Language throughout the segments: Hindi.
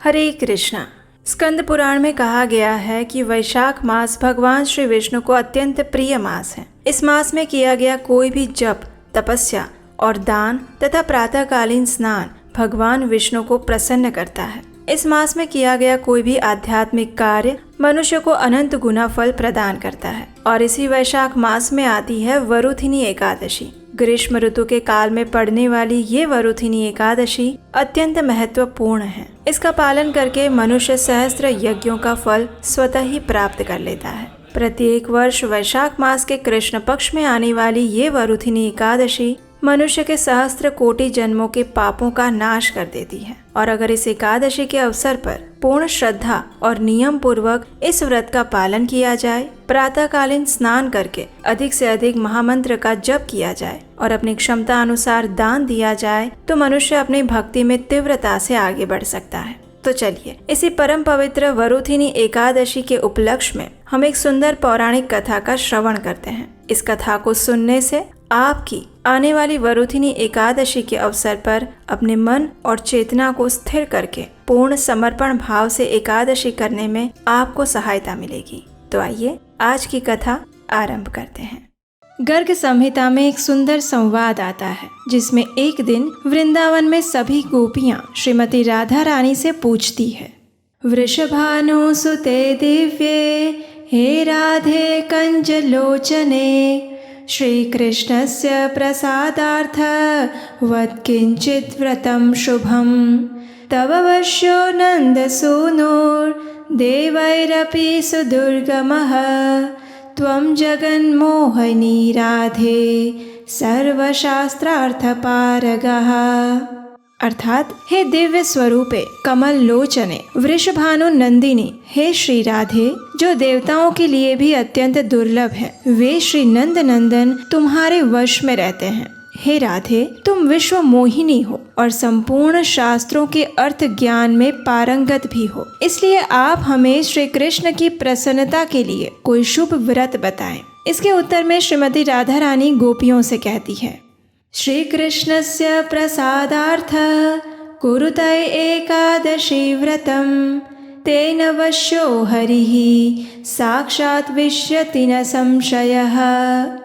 हरे कृष्णा। स्कंद पुराण में कहा गया है कि वैशाख मास भगवान श्री विष्णु को अत्यंत प्रिय मास है। इस मास में किया गया कोई भी जप, तपस्या और दान तथा प्रातःकालीन स्नान भगवान विष्णु को प्रसन्न करता है। इस मास में किया गया कोई भी आध्यात्मिक कार्य मनुष्य को अनंत गुना फल प्रदान करता है। और इसी वैशाख मास में आती है वरुथिनी एकादशी। ग्रीष्म ऋतु के काल में पड़ने वाली ये वरुथिनी एकादशी अत्यंत महत्वपूर्ण है। इसका पालन करके मनुष्य सहस्त्र यज्ञों का फल स्वतः ही प्राप्त कर लेता है। प्रत्येक वर्ष वैशाख मास के कृष्ण पक्ष में आने वाली ये वरुथिनी एकादशी मनुष्य के सहस्त्र कोटि जन्मों के पापों का नाश कर देती है। और अगर इस एकादशी के अवसर पर पूर्ण श्रद्धा और नियम पूर्वक इस व्रत का पालन किया जाए, प्रातःकालीन स्नान करके अधिक से अधिक महामंत्र का जप किया जाए और अपनी क्षमता अनुसार दान दिया जाए तो मनुष्य अपनी भक्ति में तीव्रता से आगे बढ़ सकता है। तो चलिए इसी परम पवित्र वरुथिनी एकादशी के उपलक्ष्य में हम एक सुंदर पौराणिक कथा का श्रवण करते हैं। इस कथा को सुनने से आपकी आने वाली वरुथिनी एकादशी के अवसर पर अपने मन और चेतना को स्थिर करके पूर्ण समर्पण भाव से एकादशी करने में आपको सहायता मिलेगी। तो आइए आज की कथा आरंभ करते हैं। गर्ग संहिता में एक सुंदर संवाद आता है जिसमें एक दिन वृंदावन में सभी गोपियां श्रीमती राधा रानी से पूछती है, वृषभानुसुते दिव्ये हे राधे कंजलोचने श्री कृष्णस्य प्रसादार्थ वद किंचित् व्रतं शुभं तव वश्यो नन्दसूनोर् देवैरपि सुदुर्गमः त्वं जगन्मोहिनी राधे सर्वशास्त्रार्थपारगः। अर्थात हे दिव्य स्वरूपे कमल लोचने वृषभानु नंदिनी, हे श्री राधे जो देवताओं के लिए भी अत्यंत दुर्लभ है, वे श्री नंद नंदन तुम्हारे वश में रहते हैं। हे राधे तुम विश्व मोहिनी हो और संपूर्ण शास्त्रों के अर्थ ज्ञान में पारंगत भी हो, इसलिए आप हमें श्री कृष्ण की प्रसन्नता के लिए कोई शुभ व्रत बताएं। इसके उत्तर में श्रीमती राधा रानी गोपियों से कहती है, श्री कृष्णस्य प्रसादार्थ कुरुते एकादशी व्रतम तेन वश्यो हरिः साक्षात् विश्यति न संशयः।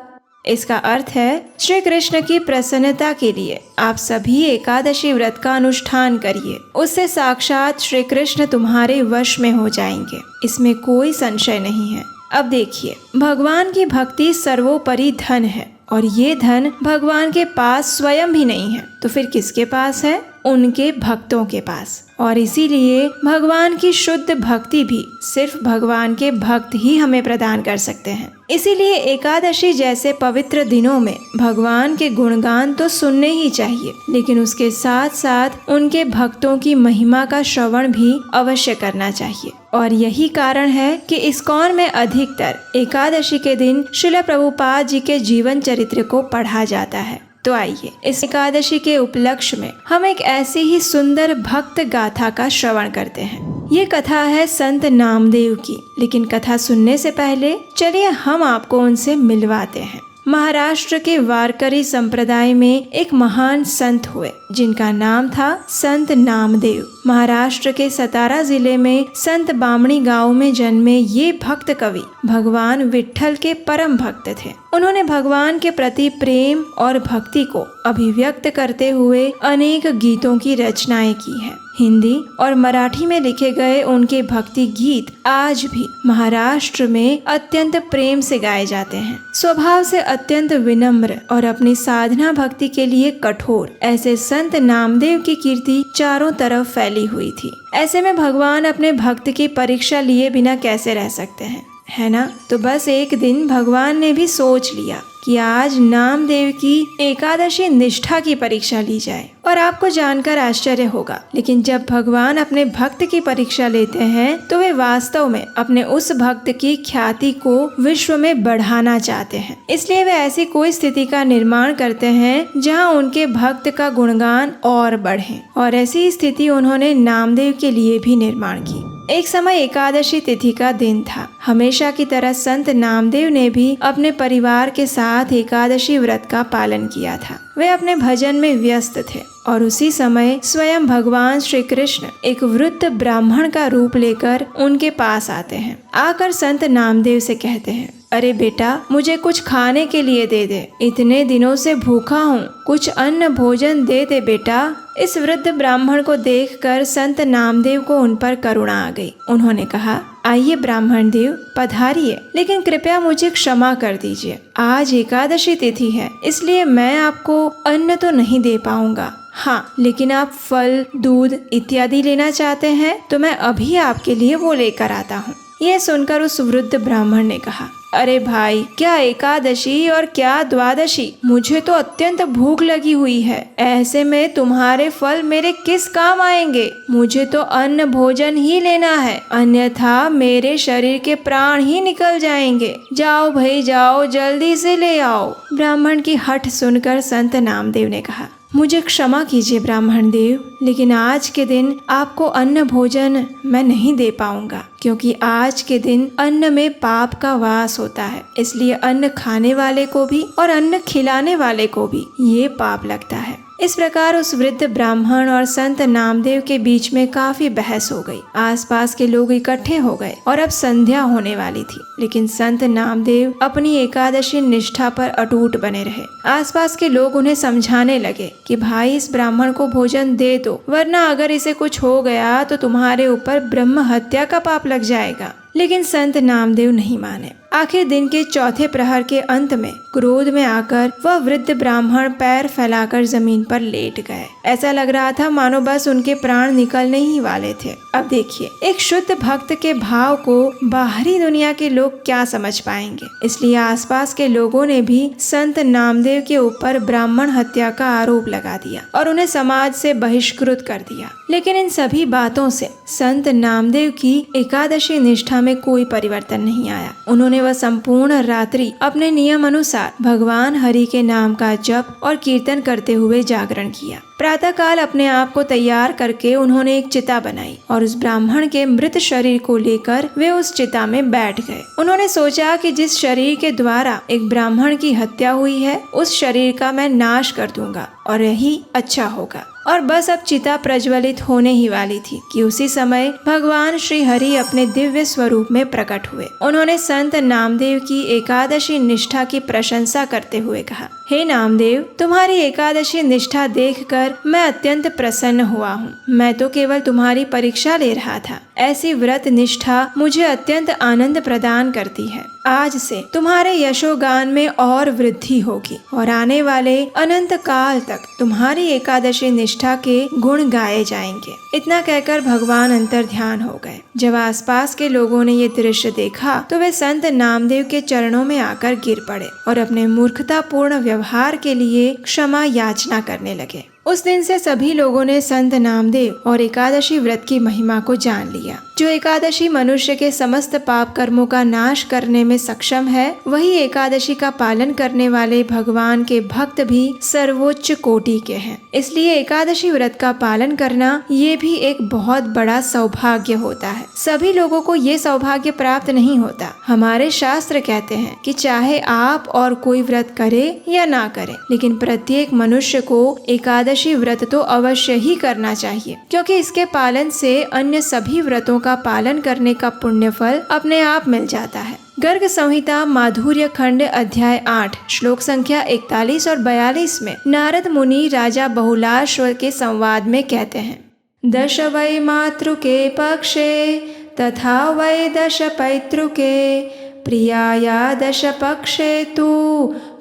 इसका अर्थ है श्री कृष्ण की प्रसन्नता के लिए आप सभी एकादशी व्रत का अनुष्ठान करिए, उससे साक्षात श्री कृष्ण तुम्हारे वश में हो जाएंगे, इसमें कोई संशय नहीं है। अब देखिए, भगवान की भक्ति सर्वोपरि धन है और ये धन भगवान के पास स्वयं भी नहीं है, तो फिर किसके पास है? उनके भक्तों के पास। और इसीलिए भगवान की शुद्ध भक्ति भी सिर्फ भगवान के भक्त ही हमें प्रदान कर सकते हैं। इसीलिए एकादशी जैसे पवित्र दिनों में भगवान के गुणगान तो सुनने ही चाहिए, लेकिन उसके साथ साथ उनके भक्तों की महिमा का श्रवण भी अवश्य करना चाहिए। और यही कारण है कि इस्कॉन में अधिकतर एकादशी के दिन श्रील प्रभुपाद जी के जीवन चरित्र को पढ़ा जाता है। तो आइए इस एकादशी के उपलक्ष्य में हम एक ऐसी ही सुंदर भक्त गाथा का श्रवण करते हैं। ये कथा है संत नामदेव की, लेकिन कथा सुनने से पहले चलिए हम आपको उनसे मिलवाते हैं। महाराष्ट्र के वारकरी संप्रदाय में एक महान संत हुए जिनका नाम था संत नामदेव। महाराष्ट्र के सतारा जिले में संत बामणी गांव में जन्मे ये भक्त कवि भगवान विट्ठल के परम भक्त थे। उन्होंने भगवान के प्रति प्रेम और भक्ति को अभिव्यक्त करते हुए अनेक गीतों की रचनाएं की हैं। हिंदी और मराठी में लिखे गए उनके भक्ति गीत आज भी महाराष्ट्र में अत्यंत प्रेम से गाए जाते हैं। स्वभाव से अत्यंत विनम्र और अपनी साधना भक्ति के लिए कठोर ऐसे संत नामदेव की कीर्ति चारों तरफ फैली हुई थी। ऐसे में भगवान अपने भक्त की परीक्षा लिए बिना कैसे रह सकते हैं, है ना? तो बस एक दिन भगवान ने भी सोच लिया कि आज नामदेव की एकादशी निष्ठा की परीक्षा ली जाए। और आपको जानकर आश्चर्य होगा, लेकिन जब भगवान अपने भक्त की परीक्षा लेते हैं तो वे वास्तव में अपने उस भक्त की ख्याति को विश्व में बढ़ाना चाहते हैं। इसलिए वे ऐसी कोई स्थिति का निर्माण करते हैं जहां उनके भक्त का गुणगान और बढ़े। और ऐसी स्थिति उन्होंने नामदेव के लिए भी निर्माण की। एक समय एकादशी तिथि का दिन था। हमेशा की तरह संत नामदेव ने भी अपने परिवार के साथ एकादशी व्रत का पालन किया था। वे अपने भजन में व्यस्त थे और उसी समय स्वयं भगवान श्री कृष्ण एक वृद्ध ब्राह्मण का रूप लेकर उनके पास आते हैं। आकर संत नामदेव से कहते हैं, अरे बेटा, मुझे कुछ खाने के लिए दे दे, इतने दिनों से भूखा हूँ, कुछ अन्न भोजन दे दे बेटा। इस वृद्ध ब्राह्मण को देखकर संत नामदेव को उन पर करुणा आ गई। उन्होंने कहा, आइए ब्राह्मण देव, पधारिए, लेकिन कृपया मुझे क्षमा कर दीजिए। आज एकादशी तिथि है, इसलिए मैं आपको अन्न तो नहीं दे पाऊंगा। हाँ, लेकिन आप फल, दूध इत्यादि लेना चाहते हैं तो मैं अभी आपके लिए वो लेकर आता हूँ। यह सुनकर उस वृद्ध ब्राह्मण ने कहा, अरे भाई, क्या एकादशी और क्या द्वादशी, मुझे तो अत्यंत भूख लगी हुई है। ऐसे में तुम्हारे फल मेरे किस काम आएंगे? मुझे तो अन्न भोजन ही लेना है, अन्यथा मेरे शरीर के प्राण ही निकल जाएंगे। जाओ भाई जाओ, जल्दी से ले आओ। ब्राह्मण की हठ सुनकर संत नामदेव ने कहा, मुझे क्षमा कीजिए ब्राह्मण देव, लेकिन आज के दिन आपको अन्न भोजन मैं नहीं दे पाऊंगा, क्योंकि आज के दिन अन्न में पाप का वास होता है। इसलिए अन्न खाने वाले को भी और अन्न खिलाने वाले को भी ये पाप लगता है। इस प्रकार उस वृद्ध ब्राह्मण और संत नामदेव के बीच में काफी बहस हो गई। आसपास के लोग इकट्ठे हो गए और अब संध्या होने वाली थी, लेकिन संत नामदेव अपनी एकादशी निष्ठा पर अटूट बने रहे। आसपास के लोग उन्हें समझाने लगे कि भाई, इस ब्राह्मण को भोजन दे दो, वरना अगर इसे कुछ हो गया तो तुम्हारे ऊपर ब्रह्म हत्या का पाप लग जाएगा। लेकिन संत नामदेव नहीं माने। आखिर दिन के चौथे प्रहर के अंत में क्रोध में आकर वह वृद्ध ब्राह्मण पैर फैलाकर जमीन पर लेट गए। ऐसा लग रहा था मानो बस उनके प्राण निकलने ही वाले थे। अब देखिए, एक शुद्ध भक्त के भाव को बाहरी दुनिया के लोग क्या समझ पाएंगे। इसलिए आसपास के लोगों ने भी संत नामदेव के ऊपर ब्राह्मण हत्या का आरोप लगा दिया और उन्हें समाज से बहिष्कृत कर दिया। लेकिन इन सभी बातों से संत नामदेव की एकादशी निष्ठा में कोई परिवर्तन नहीं आया। उन्होंने वह संपूर्ण रात्रि अपने नियम अनुसार भगवान हरि के नाम का जप और कीर्तन करते हुए जागरण किया। प्रातः काल अपने आप को तैयार करके उन्होंने एक चिता बनाई और उस ब्राह्मण के मृत शरीर को लेकर वे उस चिता में बैठ गए। उन्होंने सोचा कि जिस शरीर के द्वारा एक ब्राह्मण की हत्या हुई है, उस शरीर का मैं नाश कर दूंगा और यही अच्छा होगा। और बस अब चिता प्रज्वलित होने ही वाली थी कि उसी समय भगवान श्री हरि अपने दिव्य स्वरूप में प्रकट हुए। उन्होंने संत नामदेव की एकादशी निष्ठा की प्रशंसा करते हुए कहा, हे नामदेव, तुम्हारी एकादशी निष्ठा देखकर मैं अत्यंत प्रसन्न हुआ हूँ। मैं तो केवल तुम्हारी परीक्षा ले रहा था। ऐसी व्रत निष्ठा मुझे अत्यंत आनंद प्रदान करती है। आज से तुम्हारे यशोगान में और वृद्धि होगी और आने वाले अनंत काल तक तुम्हारी एकादशी निष्ठा के गुण गाए जाएंगे। इतना कहकर भगवान अंतर ध्यान हो गए। जब आसपास के लोगों ने ये दृश्य देखा तो वे संत नामदेव के चरणों में आकर गिर पड़े और अपने मूर्खतापूर्ण व्यवहार के लिए क्षमा याचना करने लगे। उस दिन से सभी लोगों ने संत नामदेव और एकादशी व्रत की महिमा को जान लिया। जो एकादशी मनुष्य के समस्त पाप कर्मों का नाश करने में सक्षम है, वही एकादशी का पालन करने वाले भगवान के भक्त भी सर्वोच्च कोटि के हैं। इसलिए एकादशी व्रत का पालन करना ये भी एक बहुत बड़ा सौभाग्य होता है। सभी लोगों को ये सौभाग्य प्राप्त नहीं होता। हमारे शास्त्र कहते हैं कि चाहे आप और कोई व्रत करे या ना करे, लेकिन प्रत्येक मनुष्य को एकादशी व्रत तो अवश्य ही करना चाहिए, क्योंकि इसके पालन से अन्य सभी व्रतों का पालन करने का पुण्य फल अपने आप मिल जाता है। गर्ग संहिता माधुर्य खंड अध्याय 8 श्लोक संख्या 41 और 42 में नारद मुनि राजा बहुलाश्व के संवाद में कहते हैं, दश वै मातृके पक्षे तथा वै दश पैतृके प्रियाया दश पक्षे तु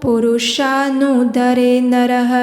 पुरुषानुदरे नरः।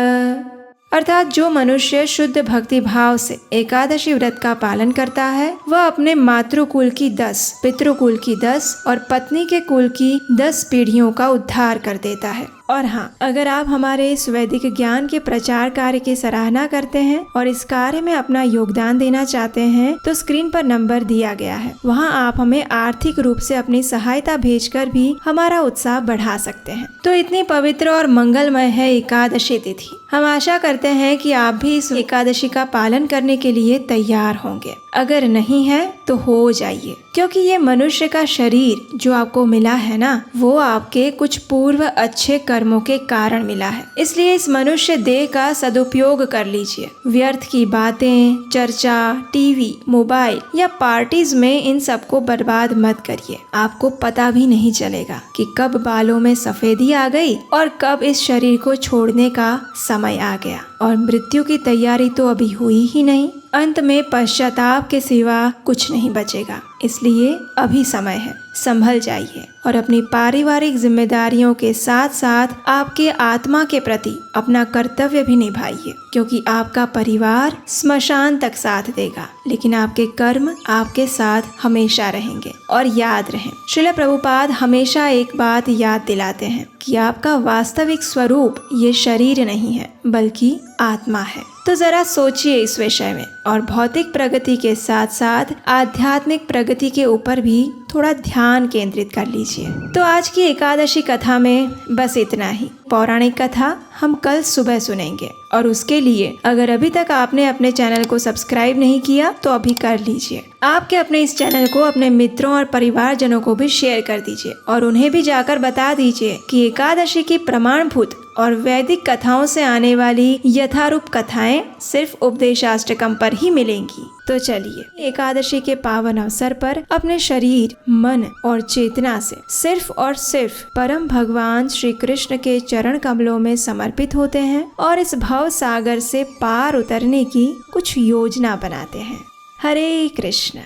अर्थात जो मनुष्य शुद्ध भक्ति भाव से एकादशी व्रत का पालन करता है, वह अपने मातृकुल की 10, पितृकुल की 10 और पत्नी के कुल की 10 पीढ़ियों का उद्धार कर देता है। और हाँ, अगर आप हमारे इस वैदिक ज्ञान के प्रचार कार्य की सराहना करते हैं और इस कार्य में अपना योगदान देना चाहते हैं, तो स्क्रीन पर नंबर दिया गया है, वहाँ आप हमें आर्थिक रूप से अपनी सहायता भेजकर भी हमारा उत्साह बढ़ा सकते हैं। तो इतनी पवित्र और मंगलमय है एकादशी तिथि। हम आशा करते हैं कि आप भी इस एकादशी का पालन करने के लिए तैयार होंगे। अगर नहीं है तो हो जाइए, क्योंकि ये मनुष्य का शरीर जो आपको मिला है ना, वो आपके कुछ पूर्व अच्छे कर्मों के कारण मिला है। इसलिए इस मनुष्य देह का सदुपयोग कर लीजिए। व्यर्थ की बातें, चर्चा, टीवी, मोबाइल या पार्टीज में इन सबको बर्बाद मत करिए। आपको पता भी नहीं चलेगा कि कब बालों में सफेदी आ गई और कब इस शरीर को छोड़ने का समय आ गया। और मृत्यु की तैयारी तो अभी हुई ही नहीं। अंत में पश्चाताप के सिवा कुछ नहीं बचेगा। इसलिए अभी समय है, संभल जाइए और अपनी पारिवारिक जिम्मेदारियों के साथ साथ आपके आत्मा के प्रति अपना कर्तव्य भी निभाइए, क्योंकि आपका परिवार स्मशान तक साथ देगा, लेकिन आपके कर्म आपके साथ हमेशा रहेंगे। और याद रहें, श्रील प्रभुपाद हमेशा एक बात याद दिलाते हैं कि आपका वास्तविक स्वरूप ये शरीर नहीं है, बल्कि आत्मा है। तो जरा सोचिए इस विषय में और भौतिक प्रगति के साथ साथ आध्यात्मिक प्रगति के ऊपर भी थोड़ा ध्यान केंद्रित कर लीजिए। तो आज की एकादशी कथा में बस इतना ही। पौराणिक कथा हम कल सुबह सुनेंगे, और उसके लिए अगर अभी तक आपने अपने चैनल को सब्सक्राइब नहीं किया तो अभी कर लीजिए। आपके अपने इस चैनल को अपने मित्रों और परिवारजनों को भी शेयर कर दीजिए और उन्हें भी जाकर बता दीजिए कि एकादशी की प्रमाणभूत और वैदिक कथाओं से आने वाली यथारूप कथाएं सिर्फ उपदेशाष्टकम पर ही मिलेंगी। तो चलिए एकादशी के पावन अवसर पर अपने शरीर, मन और चेतना से सिर्फ और सिर्फ परम भगवान श्री कृष्ण के चरण कमलों में समर्पित होते हैं और इस भव सागर से पार उतरने की कुछ योजना बनाते हैं। हरे कृष्ण।